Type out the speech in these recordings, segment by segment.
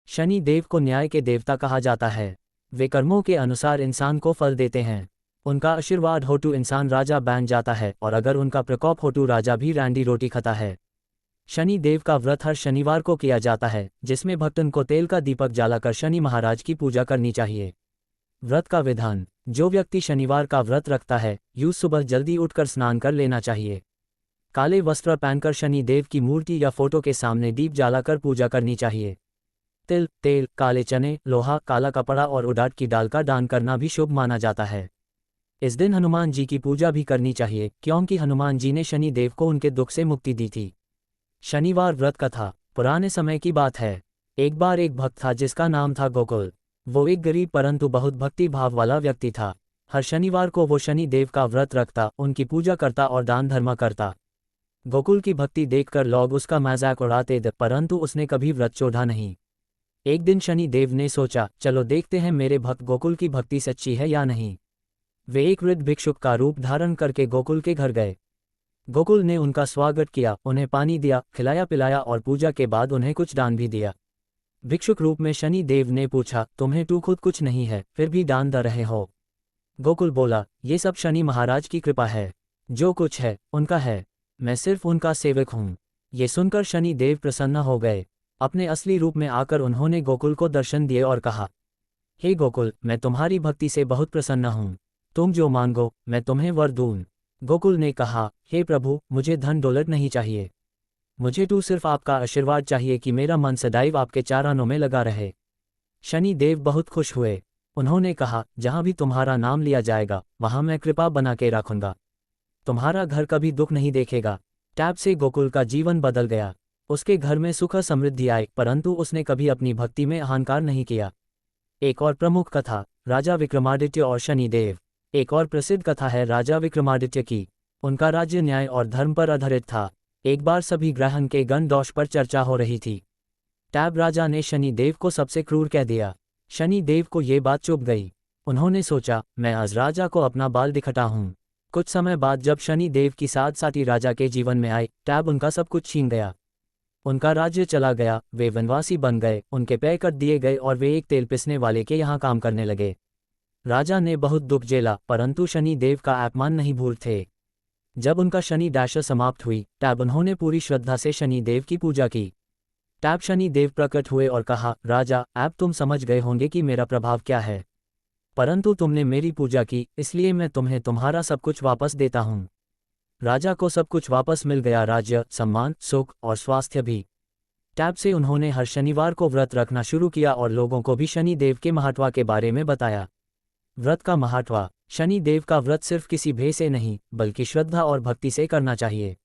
शनि देव को न्याय के देवता कहा जाता है। वे कर्मों के अनुसार इंसान को फल देते हैं। उनका आशीर्वाद हो तो इंसान राजा बन जाता है, और अगर उनका प्रकोप हो तो राजा भी रैंडी रोटी खाता है। शनि देव का व्रत हर शनिवार को किया जाता है, जिसमें भक्तन को तेल का दीपक जलाकर शनि महाराज की पूजा करनी चाहिए। व्रत का विधान। जो व्यक्ति शनिवार का व्रत रखता है, यूं सुबह जल्दी उठकर स्नान कर लेना चाहिए। काले वस्त्र पहनकर शनि देव की मूर्ति या फोटो के सामने दीप जलाकर पूजा करनी चाहिए। तिल, तेल, काले चने, लोहा, काला कपड़ा और उड़द की दाल का दान करना भी शुभ माना जाता है। इस दिन हनुमान जी की पूजा भी करनी चाहिए, क्योंकि हनुमान जी ने शनि देव को उनके दुख से मुक्ति दी थी। शनिवार व्रत कथा। पुराने समय की बात है। एक बार एक भक्त था जिसका नाम था गोकुल। वो एक गरीब परंतु बहुत भक्ति भाव वाला व्यक्ति था। हर शनिवार को वो शनि देव का व्रत रखता, उनकी पूजा करता और दान धर्म करता। गोकुल की भक्ति देखकर लोग उसका मजाक उड़ाते थे, परंतु उसने कभी व्रत छोड़ा नहीं। एक दिन शनि देव ने सोचा, चलो देखते हैं मेरे भक्त गोकुल की भक्ति सच्ची है या नहीं। वे एक वृद्ध भिक्षुक का रूप धारण करके गोकुल के घर गए। गोकुल ने उनका स्वागत किया, उन्हें पानी दिया, खिलाया पिलाया और पूजा के बाद उन्हें कुछ दान भी दिया। भिक्षुक रूप में शनि देव ने पूछा, तुम्हें तो खुद कुछ नहीं है, फिर भी दान दे रहे हो? गोकुल बोला, ये सब शनि महाराज की कृपा है। जो कुछ है उनका है, मैं सिर्फ उनका सेवक हूँ। ये सुनकर शनि देव प्रसन्न हो गए। अपने असली रूप में आकर उन्होंने गोकुल को दर्शन दिए और कहा, हे गोकुल, मैं तुम्हारी भक्ति से बहुत प्रसन्न हूँ। तुम जो मांगो मैं तुम्हें वर दूँ। गोकुल ने कहा, हे प्रभु, मुझे धन दौलत नहीं चाहिए। मुझे तो सिर्फ आपका आशीर्वाद चाहिए कि मेरा मन सदैव आपके चरणों में लगा रहे। शनि देव बहुत खुश हुए। उन्होंने कहा, जहाँ भी तुम्हारा नाम लिया जाएगा वहाँ मैं कृपा बना के रखूंगा। तुम्हारा घर कभी दुख नहीं देखेगा। टैब से गोकुल का जीवन बदल गया। उसके घर में सुख समृद्धि आई, परंतु उसने कभी अपनी भक्ति में अहंकार नहीं किया। एक और प्रमुख कथा, राजा विक्रमादित्य और शनि देव। एक और प्रसिद्ध कथा है राजा विक्रमादित्य की। उनका राज्य न्याय और धर्म पर आधारित था। एक बार सभी ग्रहण के गण दोष पर चर्चा हो रही थी। टैब राजा ने शनि देव को सबसे क्रूर कह दिया। शनि देव को ये बात चुभ गई। उन्होंने सोचा, मैं आज राजा को अपना बाल दिखाता हूँ। कुछ समय बाद जब शनि देव की साथ-साथी राजा के जीवन में आए, टैब उनका सब कुछ छीन गया। उनका राज्य चला गया, वे वनवासी बन गए, उनके पैर कट दिए गए और वे एक तेल पिसने वाले के यहाँ काम करने लगे। राजा ने बहुत दुख झेला, परंतु शनि देव का अपमान नहीं भूल थे। जब उनका शनि दशा समाप्त हुई, तब उन्होंने पूरी श्रद्धा से शनि देव की पूजा की। तब शनि देव प्रकट हुए और कहा, राजा, अब तुम समझ गए होंगे कि मेरा प्रभाव क्या है। परंतु तुमने मेरी पूजा की, इसलिए मैं तुम्हें तुम्हारा सब कुछ वापस देता हूँ। राजा को सब कुछ वापस मिल गया, राज्य, सम्मान, सुख और स्वास्थ्य भी। तब से उन्होंने हर शनिवार को व्रत रखना शुरू किया और लोगों को भी शनि देव के महत्व के बारे में बताया। व्रत का महत्व। शनि देव का व्रत सिर्फ किसी भय से नहीं, बल्कि श्रद्धा और भक्ति से करना चाहिए।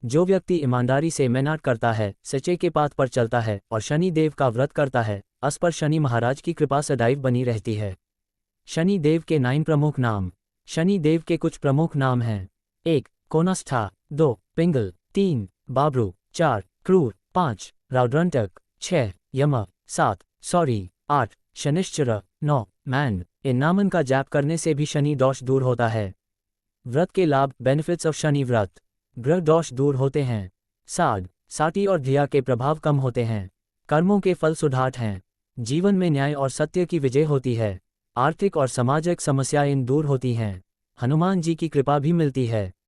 जो व्यक्ति ईमानदारी से मेहनत करता है, सच्चे के पाथ पर चलता है और शनि देव का व्रत करता है, उस पर शनि महाराज की कृपा सदैव बनी रहती है। शनि देव के 9 प्रमुख नाम। शनि देव के कुछ प्रमुख नाम हैं। 1. कोनस्था। 2. पिंगल। 3. बाब्रू। 4. क्रूर। 5. रौद्रंटक। 6. यम। 7. सॉरी। 8. शनिश्चर। 9. मैन। इन नामन का जाप करने से भी शनि दोष दूर होता है। व्रत के लाभ, बेनिफिट्स ऑफ शनि व्रत। ग्रह दोष दूर होते हैं। साध, साटी और धिया के प्रभाव कम होते हैं। कर्मों के फल सुधार हैं। जीवन में न्याय और सत्य की विजय होती है। आर्थिक और सामाजिक समस्याएं दूर होती हैं। हनुमान जी की कृपा भी मिलती है।